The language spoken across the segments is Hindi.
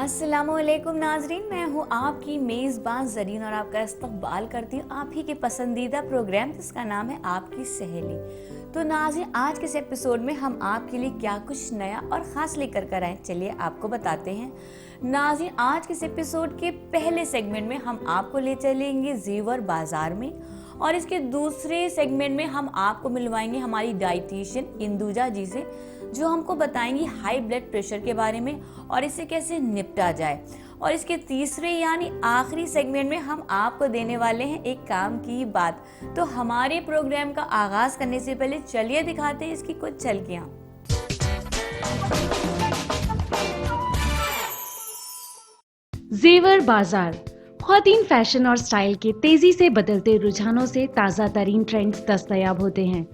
अस्सलामुअलैकुम नाजरीन, मैं हूँ आपकी मेज़बान ज़रीन और आपका इस्तकबाल करती हूँ आप ही के पसंदीदा प्रोग्राम जिसका नाम है आपकी सहेली। तो नाज़रीन, आज के इस एपिसोड में हम आपके लिए क्या कुछ नया और ख़ास लेकर कर आए, चलिए आपको बताते हैं। नाज़रीन, आज के इस एपिसोड के पहले सेगमेंट में हम आपको ले चलेंगे ज़ेवर बाज़ार में और इसके दूसरे सेगमेंट में हम आपको मिलवाएंगे हमारी डाइटिशियन इंदुजा जी से, जो हमको बताएंगी हाई ब्लड प्रेशर के बारे में और इसे कैसे निपटा जाए। और इसके तीसरे यानी आखिरी सेगमेंट में हम आपको देने वाले हैं एक काम की बात। तो हमारे प्रोग्राम का आगाज करने से पहले चलिए दिखाते हैं इसकी कुछ झलकियां। ज़ेवर बाजार ख्वातीन फैशन और स्टाइल के तेजी से बदलते रुझानों से ताज़ा तरीन ट्रेंड्स दस्तयाब होते हैं।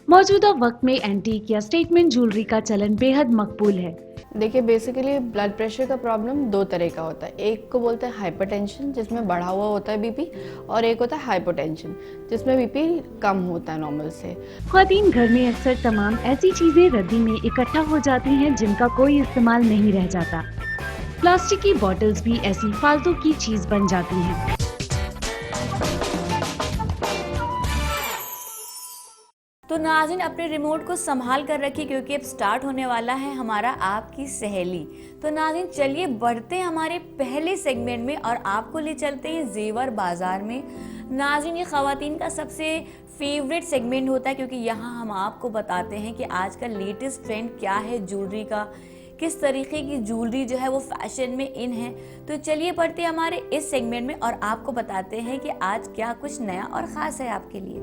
मौजूदा वक्त में एंटीक या स्टेटमेंट ज्वेलरी का चलन बेहद मकबूल है। देखिए, बेसिकली ब्लड प्रेशर का प्रॉब्लम दो तरह का होता है। एक को बोलते हैं हाइपरटेंशन, जिसमें बढ़ा हुआ होता है बीपी, और एक होता है हाइपोटेंशन, जिसमें बीपी कम होता है नॉर्मल से। ख्वातीन घर में अक्सर तमाम ऐसी चीजें रद्दी में इकट्ठा हो जाती हैं जिनका कोई इस्तेमाल नहीं रह जाता। प्लास्टिक की बॉटल्स भी ऐसी फालतू की चीज बन जाती हैं। तो नाज़रीन, अपने रिमोट को संभाल कर रखिए क्योंकि अब स्टार्ट होने वाला है हमारा आपकी सहेली। तो नाज़रीन, चलिए बढ़ते हैं हमारे पहले सेगमेंट में और आपको ले चलते हैं ज़ेवर बाज़ार में। नाज़रीन, ये ख़वातीन का सबसे फेवरेट सेगमेंट होता है क्योंकि यहाँ हम आपको बताते हैं कि आज का लेटेस्ट ट्रेंड क्या है ज्वेलरी का, किस तरीके की ज्वेलरी जो है वो फैशन में इन है। तो चलिए बढ़ते हैं हमारे इस सेगमेंट में और आपको बताते हैं कि आज क्या कुछ नया और ख़ास है आपके लिए।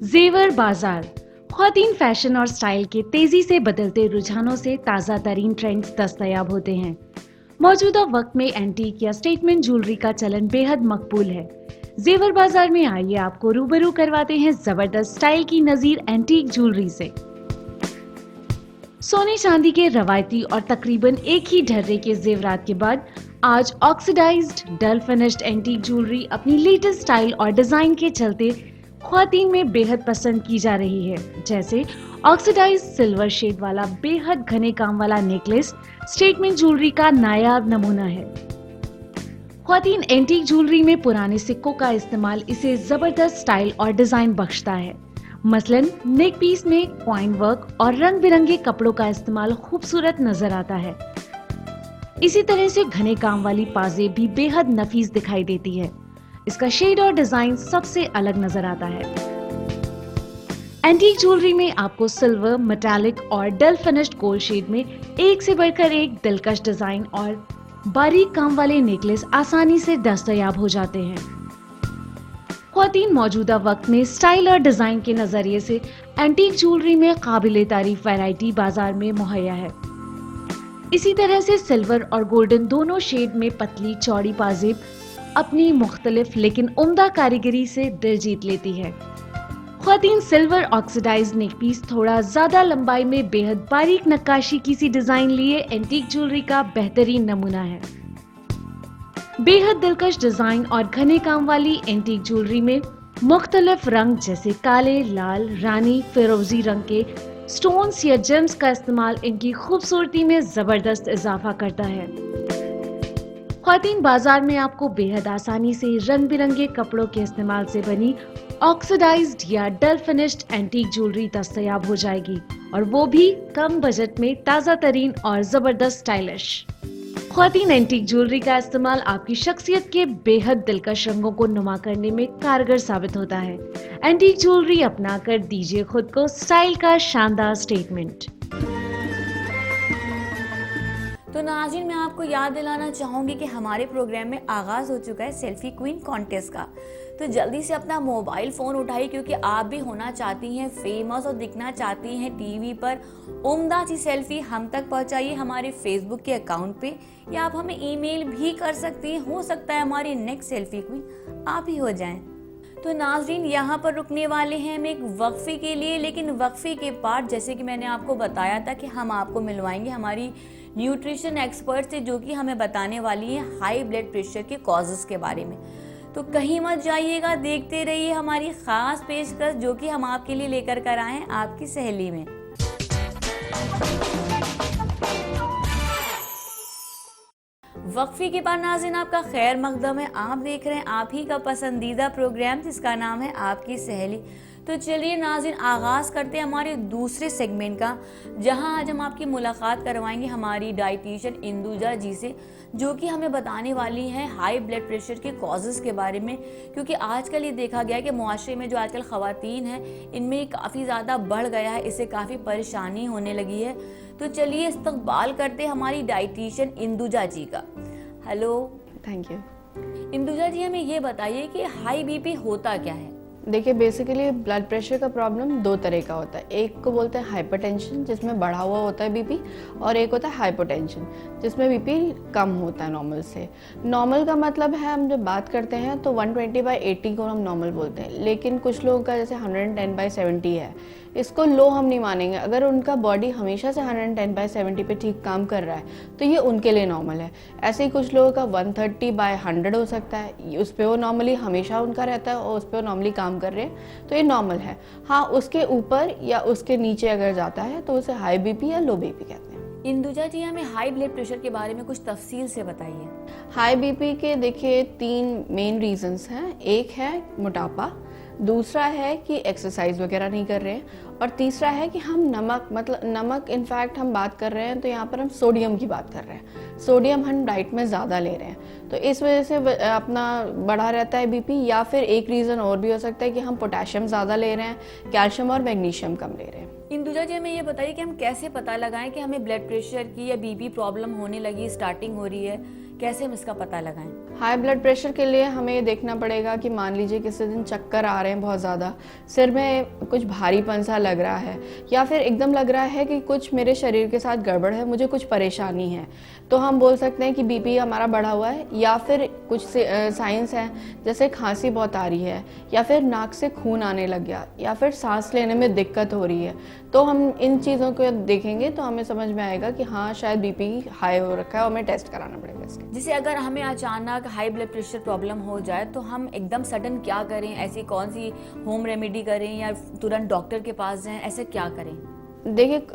ज़ेवर बाजार ख्वातीन फैशन और स्टाइल के तेजी से बदलते रुझानों से ताज़ा तरीन ट्रेंड्स दस्तयाब होते हैं। मौजूदा वक्त में एंटीक या स्टेटमेंट ज्वेलरी का चलन बेहद मकबूल है। ज़ेवर बाजार में आइए आपको रूबरू करवाते हैं जबरदस्त स्टाइल की नज़ीर एंटीक ज्वेलरी से। सोने चांदी के रवायती और तकरीबन एक ही ढर्रे के जेवरात के बाद आज ऑक्सीडाइज्ड डल फिनिश्ड एंटीक ज्वेलरी अपनी लेटेस्ट स्टाइल और डिजाइन के चलते ख्वातीन में बेहद पसंद की जा रही है। जैसे ऑक्सीडाइज्ड सिल्वर शेड वाला बेहद घने काम वाला नेकलेस स्टेटमेंट ज्वेलरी का नायाब नमूना है। ख्वातीन एंटीक ज्वेलरी में पुराने सिक्कों का इस्तेमाल इसे जबरदस्त स्टाइल और डिजाइन बख्शता है। मसलन नेक पीस में क्वाइन वर्क और रंग बिरंगे कपड़ों का इस्तेमाल खूबसूरत नजर आता है। इसी तरह से घने काम वाली पाजेब भी बेहद नफीस दिखाई देती है। इसका शेड और डिजाइन सबसे अलग नजर आता है। एंटीक ज्वेलरी में आपको सिल्वर, मेटालिक और डल फिनिश्ड गोल्ड शेड में एक से बढ़कर एक दिलकश डिजाइन और बारीक काम वाले नेकलेस आसानी से दस्तयाब हो जाते हैं। ख्वातीन मौजूदा वक्त में स्टाइल और डिजाइन के नजरिए से एंटीक ज्वेलरी में काबिले तारीफ वैरायटी बाजार में मुहैया है। इसी तरह से सिल्वर और गोल्डन दोनों शेड में पतली चौड़ी पाजेब अपनी मुख्तलिफ लेकिन उम्दा कारीगरी से दिल जीत लेती है। ख्वातीन सिल्वर ऑक्सीडाइज्ड नेक पीस थोड़ा ज्यादा लंबाई में बेहद बारीक नक्काशी की सी डिजाइन लिए एंटीक ज्वेलरी का बेहतरीन नमूना है। बेहद दिलकश डिजाइन और घने काम वाली एंटीक ज्वेलरी में मुख्तलिफ रंग जैसे काले, लाल, रानी, फिरोजी रंग के स्टोन्स या जेम्स का इस्तेमाल इनकी खूबसूरती में जबरदस्त इजाफा करता है। ख्वातीन बाजार में आपको बेहद आसानी से रंग बिरंगे कपड़ों के इस्तेमाल से बनी ऑक्सीडाइज्ड या डल फिनिश्ड एंटीक ज्वेलरी दस्तयाब हो जाएगी, और वो भी कम बजट में ताज़ा तरीन और जबरदस्त स्टाइलिश। ख्वातीन एंटीक ज्वेलरी का इस्तेमाल आपकी शख्सियत के बेहद दिलकश रंगों को नुमा करने में कारगर साबित होता है। एंटीक ज्वेलरी अपना कर दीजिए खुद को स्टाइल का शानदार स्टेटमेंट। तो नाज़रीन, मैं आपको याद दिलाना चाहूँगी कि हमारे प्रोग्राम में आगाज़ हो चुका है सेल्फी क्वीन कॉन्टेस्ट का। तो जल्दी से अपना मोबाइल फ़ोन उठाइए क्योंकि आप भी होना चाहती हैं फेमस और दिखना चाहती हैं टीवी पर। उम्दा सी सेल्फी हम तक पहुँचाइए हमारे फेसबुक के अकाउंट पे, या आप हमें ईमेल भी कर सकती हैं। हो सकता है हमारी नेक्स्ट सेल्फी क्वीन आप ही हो जाएं। तो नाज़रीन, यहाँ पर रुकने वाले हैं हम एक वक्फे के लिए, लेकिन वक्फे के बाद जैसे कि मैंने आपको बताया था कि हम आपको मिलवाएंगे हमारी न्यूट्रिशन एक्सपर्ट से, जो कि हमें बताने वाली है हाई ब्लड प्रेशर के कॉजेस के बारे में। तो कहीं मत जाइएगा, देखते रहिए हमारी खास पेशकश जो कि हम आपके लिए लेकर कर आए हैं आपकी सहेली में। वक्फे के बाद नाज़रीन आपका खैर मकदम है। आप देख रहे हैं आप ही का पसंदीदा प्रोग्राम जिसका नाम है आपकी सहेली। तो चलिए नाज़रीन आगाज़ करते हैं हमारे दूसरे सेगमेंट का, जहां आज हम आपकी मुलाकात करवाएंगे हमारी डाइटिशियन इंदुजा जी से, जो कि हमें बताने वाली हैं हाई ब्लड प्रेशर के कॉजेज़ के बारे में। क्योंकि आजकल ये देखा गया है कि मुआशरे में जो आजकल ख़वातीन हैं इनमें काफ़ी ज़्यादा बढ़ गया है, इससे काफ़ी परेशानी होने लगी है। तो चलिए इस्तकबाल करते हैं हमारी डाइटिशियन इंदुजा जी का। Hello. Thank you. Induja ji हमें ये बताइए कि हाई बीपी होता क्या है? देखिए, बेसिकली ब्लड प्रेशर का प्रॉब्लम दो तरह का होता है। एक को बोलते हैं हाइपरटेंशन, जिसमें बढ़ा हुआ होता है बीपी, और एक होता है हाइपोटेंशन, जिसमें बीपी कम होता है नॉर्मल से। नॉर्मल का मतलब है, हम जब बात करते हैं तो 120/80 को हम नॉर्मल बोलते हैं, लेकिन कुछ लोगों का जैसे 110/70 है, इसको लो हम नहीं मानेंगे। अगर उनका बॉडी हमेशा से 110/70 पे ठीक काम कर रहा है तो ये उनके लिए नॉर्मल है। ऐसे ही कुछ लोगों का 130/100 हो सकता है, उस पर वो नॉर्मली हमेशा उनका रहता है और उस पर वो नॉर्मली काम कर रहे हैं, तो ये नॉर्मल है। हाँ, उसके ऊपर या उसके नीचे अगर जाता है तो उसे हाई बीपी या लो बीपी कहते हैं। इंदुजा जी हमें हाई ब्लड प्रेशर के बारे में कुछ तफसील से बताइए। हाई बीपी के देखिए 3 मेन रीजंस हैं। एक है मोटापा, दूसरा है कि एक्सरसाइज वगैरह नहीं कर रहे हैं, और तीसरा है कि हम नमक इनफैक्ट हम बात कर रहे हैं तो यहाँ पर हम सोडियम की बात कर रहे हैं। सोडियम हम डाइट में ज़्यादा ले रहे हैं, तो इस वजह से अपना बढ़ा रहता है बीपी। या फिर एक रीज़न और भी हो सकता है कि हम पोटेशियम ज़्यादा ले रहे हैं, कैल्शियम और मैग्नीशियम कम ले रहे हैं। इंदुजा जी हमें ये बताइए कि हम कैसे पता लगाएं कि हमें ब्लड प्रेशर की या बीपी प्रॉब्लम होने लगी, स्टार्टिंग हो रही है, कैसे हम इसका पता लगाएं? हाई ब्लड प्रेशर के लिए हमें ये देखना पड़ेगा कि मान लीजिए किसी दिन चक्कर आ रहे हैं बहुत ज़्यादा, सिर में कुछ भारीपन सा लग रहा है, या फिर एकदम लग रहा है कि कुछ मेरे शरीर के साथ गड़बड़ है, मुझे कुछ परेशानी है, तो हम बोल सकते हैं कि बीपी हमारा बढ़ा हुआ है। या फिर कुछ साइंस हैं, जैसे खांसी बहुत आ रही है, या फिर नाक से खून आने लग गया, या फिर सांस लेने में दिक्कत हो रही है, तो हम इन चीज़ों को देखेंगे तो हमें समझ में आएगा कि हाँ शायद बीपी हाई हो रखा है और हमें टेस्ट कराना पड़ेगा इसके। जैसे अगर हमें अचानक हाई ब्लड प्रेशर प्रॉब्लम हो जाए तो हम एकदम सडन क्या करें? ऐसी कौन सी होम रेमेडी करें या तुरंत डॉक्टर के पास जाएं? ऐसे क्या करें? देखिए,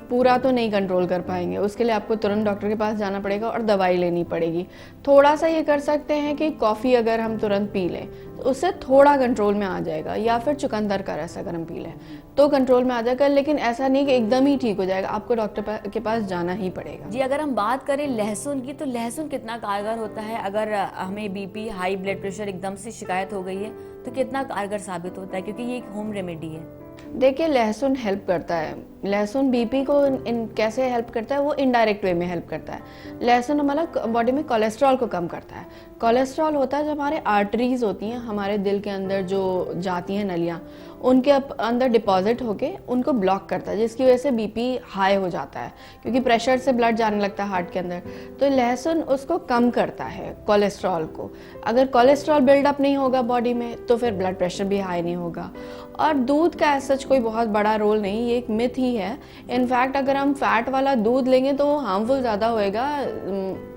पूरा तो नहीं कंट्रोल कर पाएंगे, उसके लिए आपको तुरंत डॉक्टर के पास जाना पड़ेगा और दवाई लेनी पड़ेगी। थोड़ा सा ये कर सकते हैं कि कॉफ़ी अगर हम तुरंत पी लें तो उससे थोड़ा कंट्रोल में आ जाएगा, या फिर चुकंदर का रस अगर हम पी लें तो कंट्रोल में आ जाएगा, लेकिन ऐसा नहीं कि एकदम ही ठीक हो जाएगा, आपको डॉक्टर के पास जाना ही पड़ेगा। जी, अगर हम बात करें लहसुन की, तो लहसुन कितना कारगर होता है? अगर हमें बीपी, हाई ब्लड प्रेशर एकदम से शिकायत हो गई है तो कितना कारगर साबित होता है, क्योंकि ये एक होम रेमेडी है? देखिए, लहसुन हेल्प करता है। लहसुन बीपी को कैसे हेल्प करता है, वो इनडायरेक्ट वे में हेल्प करता है। लहसुन हमारा बॉडी में कोलेस्ट्रॉल को कम करता है। कोलेस्ट्रॉल होता है जो हमारे आर्टरीज होती हैं, हमारे दिल के अंदर जो जाती हैं नलियाँ, उनके अंदर डिपॉजिट होके उनको ब्लॉक करता है, जिसकी वजह से बीपी हाई हो जाता है, क्योंकि प्रेशर से ब्लड जाने लगता है हार्ट के अंदर। तो लहसुन उसको कम करता है, कोलेस्ट्रॉल को। अगर कोलेस्ट्रॉल बिल्डअप नहीं होगा बॉडी में तो फिर ब्लड प्रेशर भी हाई नहीं होगा। और दूध का ऐसा कोई बहुत बड़ा रोल नहीं, ये एक मिथ ही है। इनफैक्ट अगर हम फैट वाला दूध लेंगे तो वो हार्मफुल ज़्यादा होएगा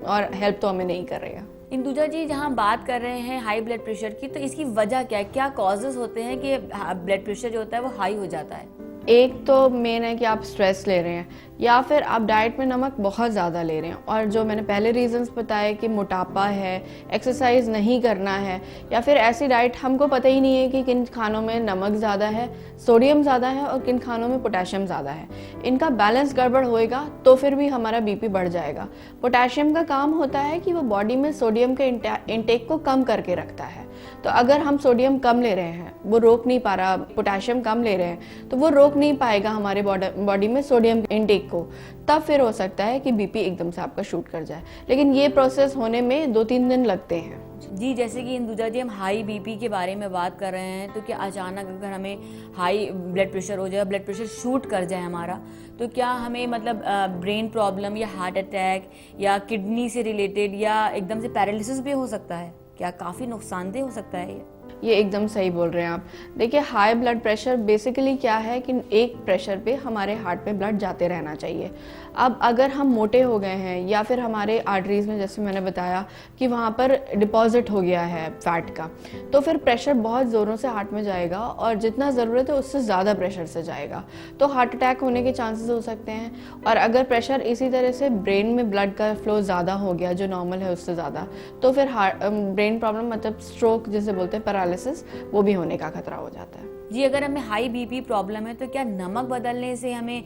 और हेल्प तो हमें नहीं करेगा। इंदुजा जी, जहाँ बात कर रहे हैं हाई ब्लड प्रेशर की, तो इसकी वजह क्या है? क्या कॉजेज होते हैं कि ब्लड प्रेशर जो होता है वो हाई हो जाता है? एक तो मेन है कि आप स्ट्रेस ले रहे हैं, या फिर आप डाइट में नमक बहुत ज़्यादा ले रहे हैं, और जो मैंने पहले रीजंस बताए कि मोटापा है, एक्सरसाइज नहीं करना है, या फिर ऐसी डाइट हमको पता ही नहीं है कि किन खानों में नमक ज़्यादा है, सोडियम ज़्यादा है और किन खानों में पोटेशियम ज़्यादा है। इनका बैलेंस गड़बड़ होएगा तो फिर भी हमारा बीपी बढ़ जाएगा। पोटेशियम का काम होता है कि वो बॉडी में सोडियम के इंटेक को कम करके रखता है। तो अगर हम सोडियम कम ले रहे हैं, वो रोक नहीं पा रहा, पोटेशियम कम ले रहे हैं, तो वो रोक नहीं पाएगा हमारे बॉडी में सोडियम इंटेक को, तब फिर हो सकता है कि बीपी एकदम से आपका शूट कर जाए। लेकिन ये प्रोसेस होने में 2-3 दिन लगते हैं। जी, जैसे कि इंदुजा जी हम हाई बीपी के बारे में बात कर रहे हैं, तो क्या अचानक अगर हमें हाई ब्लड प्रेशर हो जाए, ब्लड प्रेशर शूट कर जाए हमारा, तो क्या हमें मतलब ब्रेन प्रॉब्लम या हार्ट अटैक या किडनी से रिलेटेड या एकदम से पैरालिसिस भी हो सकता है? क्या काफ़ी नुकसानदेह हो सकता है ये? ये एकदम सही बोल रहे हैं आप। देखिए, हाई ब्लड प्रेशर बेसिकली क्या है कि एक प्रेशर पे हमारे हार्ट में ब्लड जाते रहना चाहिए। अब अगर हम मोटे हो गए हैं या फिर हमारे आर्टरीज में, जैसे मैंने बताया कि वहाँ पर डिपॉजिट हो गया है फैट का, तो फिर प्रेशर बहुत ज़ोरों से हार्ट में जाएगा और जितना ज़रूरत है उससे ज़्यादा प्रेशर से जाएगा, तो हार्ट अटैक होने के चांसेस हो सकते हैं। और अगर प्रेशर इसी तरह से ब्रेन में ब्लड का फ्लो ज़्यादा हो गया जो नॉर्मल है उससे ज़्यादा, तो फिर ब्रेन प्रॉब्लम मतलब स्ट्रोक जिसे बोलते हैं, पैरालिसिस, वो भी होने का खतरा हो जाता है। जी, अगर हमें हाई बीपी प्रॉब्लम है तो क्या नमक बदलने से हमें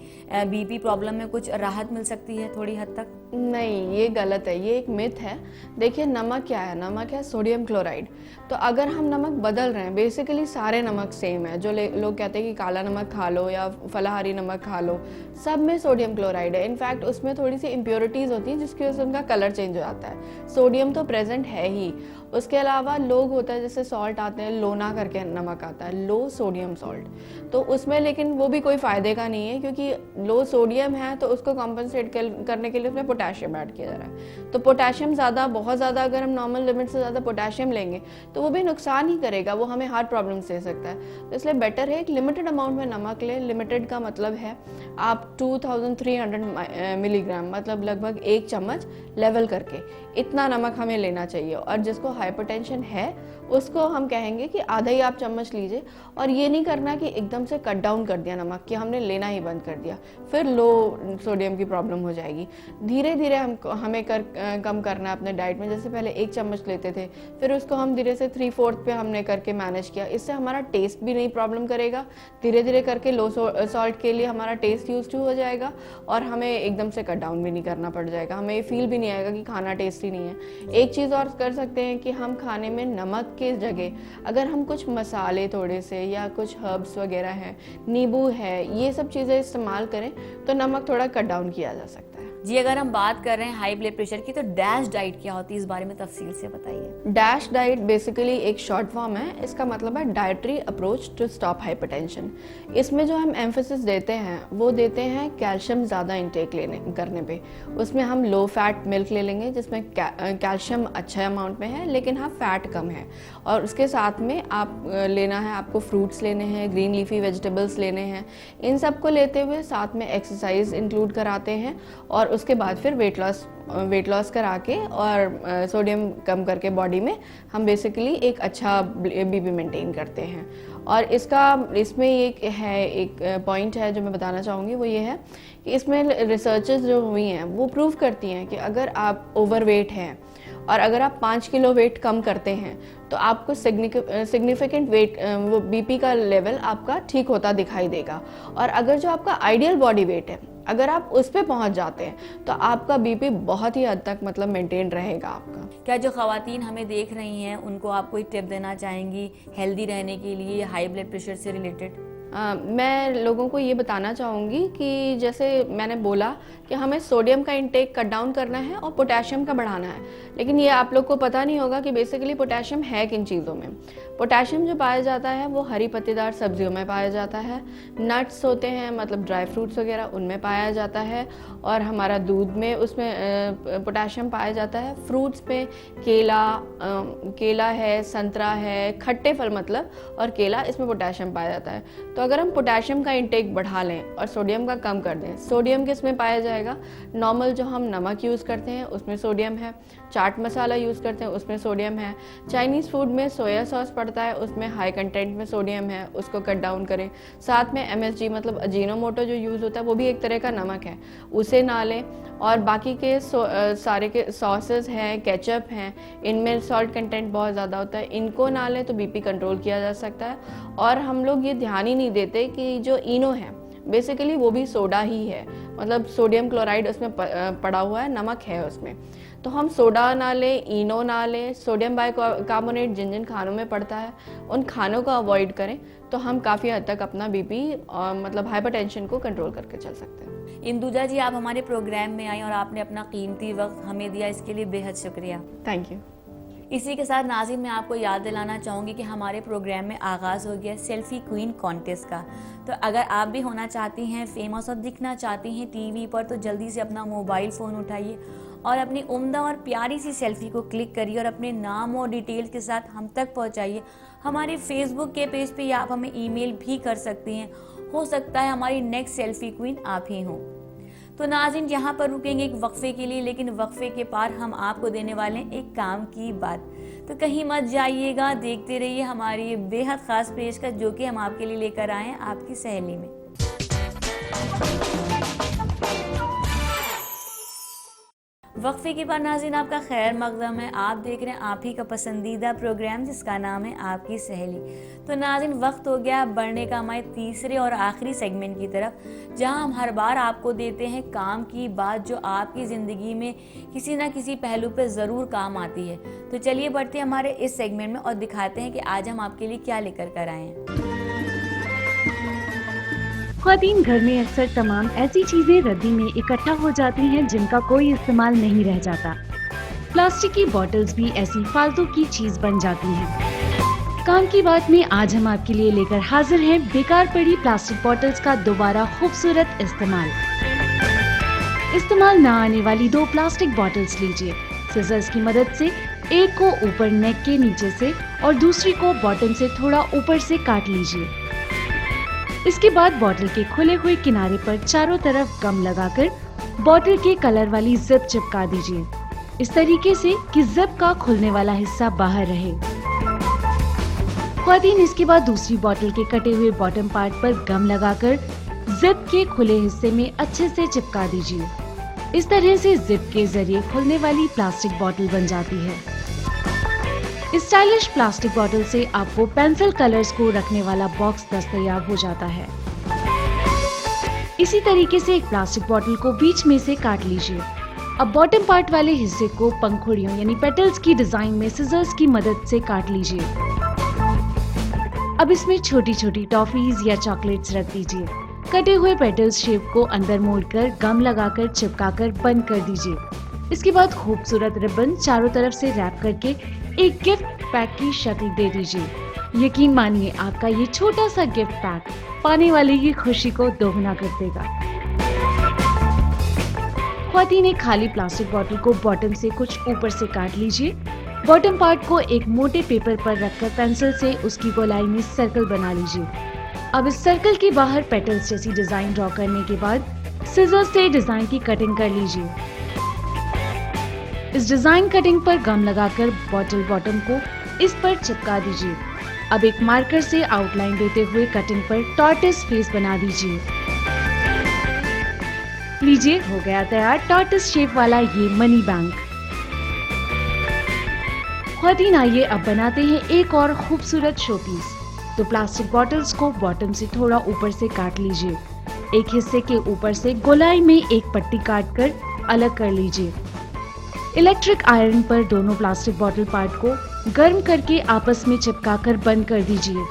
बीपी प्रॉब्लम में कुछ राहत मिल सकती है थोड़ी हद तक? नहीं, ये गलत है, ये एक मिथ है। देखिए, नमक क्या है? नमक है सोडियम क्लोराइड। तो अगर हम नमक बदल रहे हैं, बेसिकली सारे नमक सेम है। जो लोग कहते हैं कि काला नमक खा लो या फलाहारी नमक खा लो, सब में सोडियम क्लोराइड है। इनफैक्ट उसमें थोड़ी सी इम्प्योरिटीज़ होती हैं जिसकी वजह से उनका कलर चेंज हो जाता है। सोडियम तो प्रेजेंट है ही। उसके अलावा लोग होता है जैसे सॉल्ट आते हैं, लोना करके नमक आता है, लो सोडियम सॉल्ट, तो उसमें लेकिन वो भी कोई फ़ायदे का नहीं है, क्योंकि लो सोडियम है तो उसको कॉम्पनसेट करने के लिए उसमें पोटेशियम ऐड किया जा रहा है। तो पोटेशियम ज़्यादा, बहुत ज़्यादा अगर हम नॉर्मल लिमिट से ज़्यादा पोटेशियम लेंगे तो वो भी नुकसान ही करेगा, वो हमें हार्ट प्रॉब्लम्स दे सकता है। तो इसलिए बेटर है एक लिमिटेड अमाउंट में नमक लें। लिमिटेड का मतलब है आप 2300 मिलीग्राम, मतलब लगभग 1 चम्मच लेवल करके, इतना नमक हमें लेना चाहिए। और जिसको हाइपरटेंशन है उसको हम कहेंगे कि आधा ही आप चम्मच लीजिए। और ये नहीं करना कि एकदम से कट डाउन कर दिया नमक, कि हमने लेना ही बंद कर दिया, फिर लो सोडियम की प्रॉब्लम हो जाएगी। धीरे धीरे हमें कम करना है अपने डाइट में। जैसे पहले 1 चम्मच लेते थे, फिर उसको हम धीरे से 3/4 पे हमने करके मैनेज किया। इससे हमारा टेस्ट भी नहीं प्रॉब्लम करेगा। धीरे धीरे करके लो सॉल्ट के लिए हमारा टेस्ट यूज टू हो जाएगा और हमें एकदम से कट डाउन भी नहीं करना पड़ जाएगा। हमें ये फील भी नहीं आएगा कि खाना टेस्टी नहीं है। एक चीज़ और कर सकते हैं कि हम खाने में नमक के जगह अगर हम कुछ मसाले थोड़े से या कुछ हर्ब्स वगैरह हैं, नींबू है, ये सब चीज़ें इस्तेमाल करें तो नमक थोड़ा कट डाउन किया जा सकता है। जी, अगर हम बात कर रहे हैं हाई ब्लड प्रेशर की, तो डैश डाइट क्या होती है, इस बारे में तफसील से बताइए। डैश डाइट बेसिकली एक शॉर्ट फॉर्म है। इसका मतलब है dietary approach to stop hypertension. इसमें जो हम एम्फेसिस देते हैं वो देते हैं कैल्शियम ज़्यादा इंटेक करने पे। उसमें हम लो फैट मिल्क ले लेंगे जिसमें कैल्शियम अच्छे अमाउंट में है लेकिन हाँ फैट कम है। और उसके साथ में आप लेना है, आपको फ्रूट्स लेने हैं, ग्रीन लीफी वेजिटेबल्स लेने हैं। इन सब को लेते हुए साथ में एक्सरसाइज इंक्लूड कराते हैं और उसके बाद फिर वेट लॉस करा के और सोडियम कम करके बॉडी में हम बेसिकली एक अच्छा बीपी मेंटेन करते हैं। और इसमें एक पॉइंट है जो मैं बताना चाहूँगी, वो ये है कि इसमें रिसर्चेस जो हुई हैं वो प्रूव करती हैं कि अगर आप ओवरवेट हैं और अगर आप 5 किलो वेट कम करते हैं तो आपको सिग्निफिकेंट वेट वो बीपी का लेवल आपका ठीक होता दिखाई देगा। और अगर जो आपका आइडियल बॉडी वेट है, अगर आप उस पे पहुंच जाते हैं तो आपका बीपी बहुत ही हद तक मतलब मेंटेन रहेगा आपका। क्या जो ख़वातीन हमें देख रही हैं उनको आप कोई टिप देना चाहेंगी हेल्दी रहने के लिए हाई ब्लड प्रेशर से रिलेटेड? मैं लोगों को ये बताना चाहूँगी कि जैसे मैंने बोला कि हमें सोडियम का इंटेक कट डाउन करना है और पोटेशियम का बढ़ाना है, लेकिन ये आप लोग को पता नहीं होगा कि बेसिकली पोटेशियम है किन चीज़ों में। पोटेशियम जो पाया जाता है वो हरी पत्तेदार सब्जियों में पाया जाता है, नट्स होते हैं मतलब ड्राई फ्रूट्स वगैरह उनमें पाया जाता है, और हमारा दूध में उसमें पोटेशियम पाया जाता है। फ्रूट्स में केला है, संतरा है, खट्टे फल मतलब, और केला, इसमें पोटेशियम पाया जाता है। तो अगर हम पोटेशियम का इंटेक बढ़ा लें और सोडियम का कम कर दें, सोडियम किस में पाया जाएगा? नॉर्मल जो हम नमक यूज़ करते हैं उसमें सोडियम है, चाट मसाला यूज़ करते हैं उसमें सोडियम है, चाइनीज़ फूड में सोया सॉस पड़ता है उसमें हाई कंटेंट में सोडियम है, उसको कट डाउन करें। साथ में MSG मतलब अजीनोमोटो जो यूज़ होता है वो भी एक तरह का नमक है, उसे ना लें। और बाकी के सारे के सॉसेस हैं, केचप हैं, इनमें सॉल्ट कंटेंट बहुत ज़्यादा होता है, इनको ना लें तो बीपी कंट्रोल किया जा सकता है। और हम लोग ये ध्यान ही नहीं देते कि जो इनो है बेसिकली वो भी सोडा ही है, मतलब सोडियम क्लोराइड उसमें पड़ा हुआ है, नमक है उसमें। तो हम सोडा ना लें, इनो ना लें, सोडियम बाइकार्बोनेट जिन जिन खानों में पड़ता है उन खानों को अवॉइड करें, तो हम काफ़ी हद तक अपना बीपी मतलब हाइपरटेंशन को कंट्रोल करके चल सकते हैं। इंदुजा जी, आप हमारे प्रोग्राम में आई और आपने अपना कीमती वक्त हमें दिया, इसके लिए बेहद शुक्रिया। Thank you. इसी के साथ नाज़रीन मैं आपको याद दिलाना चाहूँगी कि हमारे प्रोग्राम में आगाज़ हो गया सेल्फी क्वीन कॉन्टेस्ट का। तो अगर आप भी होना चाहती हैं फेमस और दिखना चाहती हैं टीवी पर, तो जल्दी से अपना मोबाइल फ़ोन उठाइए और अपनी उम्दा और प्यारी सी सेल्फी को क्लिक करिए और अपने नाम और डिटेल्स के साथ हम तक पहुंचाइए हमारे फेसबुक के पेज पे, या आप हमें ईमेल भी कर सकती हैं। हो सकता है हमारी नेक्स्ट सेल्फी क्वीन आप ही हों। तो नाज़रीन, यहाँ पर रुकेंगे एक वक्फे के लिए, लेकिन वक्फे के पार हम आपको देने वाले हैं एक काम की बात। तो कहीं मत जाइएगा, देखते रहिए हमारी ये बेहद खास पेशकश जो कि हम आपके लिए लेकर आए हैं आपकी सहेली में। वक्फे के बाद नाज़रीन आपका खैर मकदम है। आप देख रहे हैं आप ही का पसंदीदा प्रोग्राम जिसका नाम है आपकी सहेली। तो नाज़रीन, वक्त हो गया बढ़ने का हमारे तीसरे और आखिरी सेगमेंट की तरफ, जहां हम हर बार आपको देते हैं काम की बात जो आपकी ज़िंदगी में किसी ना किसी पहलू पर ज़रूर काम आती है। तो चलिए बढ़ते हैं हमारे इस सेगमेंट में और दिखाते हैं कि आज हम आपके लिए क्या लेकर कर आए हैं। ख्वातीन घर में अक्सर तमाम ऐसी चीजें रद्दी में इकट्ठा हो जाती हैं जिनका कोई इस्तेमाल नहीं रह जाता। प्लास्टिक की बॉटल्स भी ऐसी फालतू की चीज बन जाती हैं। काम की बात में आज हम आपके लिए लेकर हाजिर हैं बेकार पड़ी प्लास्टिक बॉटल्स का दोबारा खूबसूरत इस्तेमाल न आने वाली 2 प्लास्टिक बॉटल्स लीजिए। सिजर्स की मदद से एक को ऊपर नेक के नीचे से और दूसरी को बॉटम से थोड़ा ऊपर से काट लीजिए। इसके बाद बॉटल के खुले हुए किनारे पर चारों तरफ गम लगाकर बॉटल के कलर वाली जिप चिपका दीजिए, इस तरीके से कि जिप का खुलने वाला हिस्सा बाहर रहे। ख्वातीन, इसके बाद दूसरी बॉटल के कटे हुए बॉटम पार्ट पर गम लगाकर जिप के खुले हिस्से में अच्छे से चिपका दीजिए। इस तरह से जिप के जरिए खुलने वाली प्लास्टिक बॉटल बन जाती है। इस स्टाइलिश प्लास्टिक बॉटल से आपको पेंसिल कलर्स को रखने वाला बॉक्स दस्तयाब हो जाता है। इसी तरीके से एक प्लास्टिक बॉटल को बीच में से काट लीजिए। अब बॉटम पार्ट वाले हिस्से को पंखुड़ियों यानी पेटल्स की डिजाइन में सिजर्स की मदद से काट लीजिए। अब इसमें छोटी छोटी टॉफीज या चॉकलेट्स रख दीजिए। कटे हुए पेटल्स शेप को अंदर मोड़कर गम लगाकर चिपकाकर बंद कर दीजिए। इसके बाद खूबसूरत रिबन चारों तरफ से रैप करके एक गिफ्ट पैक की शक्ल दे दीजिए। यकीन मानिए आपका ये छोटा सा गिफ्ट पैक पाने वाले की खुशी को दोगुना कर देगा। ख्वातीन, एक खाली प्लास्टिक बॉटल को बॉटम से कुछ ऊपर से काट लीजिए। बॉटम पार्ट को एक मोटे पेपर पर रखकर पेंसिल से उसकी गोलाई में सर्कल बना लीजिए। अब इस सर्कल के बाहर पेटल्स जैसी डिजाइन ड्रॉ करने के बाद सिजर्स से डिजाइन की कटिंग कर लीजिए। इस डिजाइन कटिंग पर गम लगाकर बॉटल बॉटम को इस पर चिपका दीजिए। अब एक मार्कर से आउटलाइन देते हुए कटिंग पर टॉर्टोइस फेस बना दीजिए। लीजिए, हो गया तैयार टॉर्टोइस शेप वाला ये मनी बैंक। ख्वातीन, आइए अब बनाते हैं एक और खूबसूरत शोपीस। तो प्लास्टिक बॉटल्स को बॉटम से थोड़ा ऊपर से काट लीजिए। एक हिस्से के ऊपर से गोलाई में एक पट्टी काटकर अलग कर लीजिए। इलेक्ट्रिक आयरन पर दोनों प्लास्टिक बॉटल पार्ट को गर्म करके आपस में चिपकाकर बंद कर दीजिए।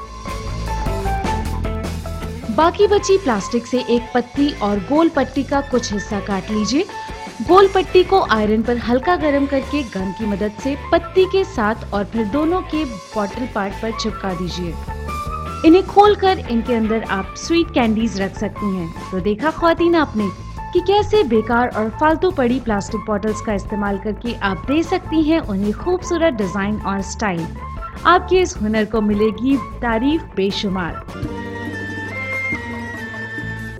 बाकी बची प्लास्टिक से एक पत्ती और गोल पट्टी का कुछ हिस्सा काट लीजिए। गोल पट्टी को आयरन पर हल्का गर्म करके गन की मदद से पत्ती के साथ और फिर दोनों के बॉटल पार्ट पर चिपका दीजिए। इन्हें खोलकर इनके अंदर आप स्वीट कैंडीज रख सकती हैं। तो देखा ख्वातीन आपने कि कैसे बेकार और फालतू पड़ी प्लास्टिक बॉटल्स का इस्तेमाल करके आप दे सकती हैं उन्हें खूबसूरत डिजाइन और स्टाइल। आपके इस हुनर को मिलेगी तारीफ बेशुमार।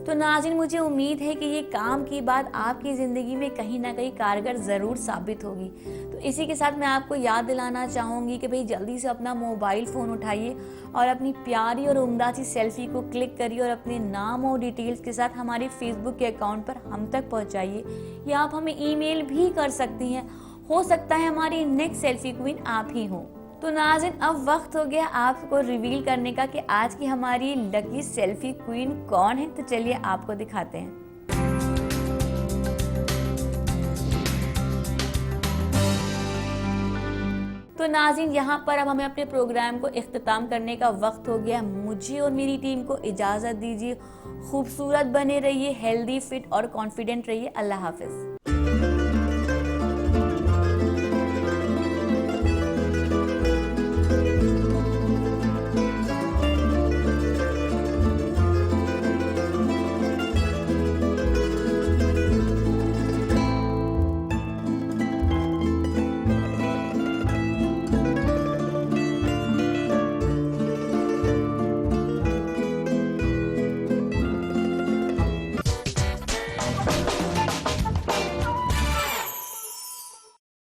तो नाज़रीन, मुझे उम्मीद है कि ये काम की बात आपकी ज़िंदगी में कहीं ना कहीं कारगर ज़रूर साबित होगी। तो इसी के साथ मैं आपको याद दिलाना चाहूँगी कि भाई जल्दी से अपना मोबाइल फ़ोन उठाइए और अपनी प्यारी और उम्दा सी सेल्फी को क्लिक करिए और अपने नाम और डिटेल्स के साथ हमारे फेसबुक के अकाउंट पर हम तक पहुँचाइए, या आप हमें ईमेल भी कर सकती हैं। हो सकता है हमारी नेक्स्ट सेल्फी क्वीन आप ही हो। तो नाज़रीन, अब वक्त हो गया आपको रिवील करने का कि आज की हमारी लकी सेल्फी क्वीन कौन है। तो चलिए आपको दिखाते हैं। तो नाज़रीन, यहाँ पर अब हमें अपने प्रोग्राम को इख्तिताम करने का वक्त हो गया। मुझे और मेरी टीम को इजाज़त दीजिए। खूबसूरत बने रहिए, हेल्दी, फिट और कॉन्फिडेंट रहिए। अल्लाह हाफिज़।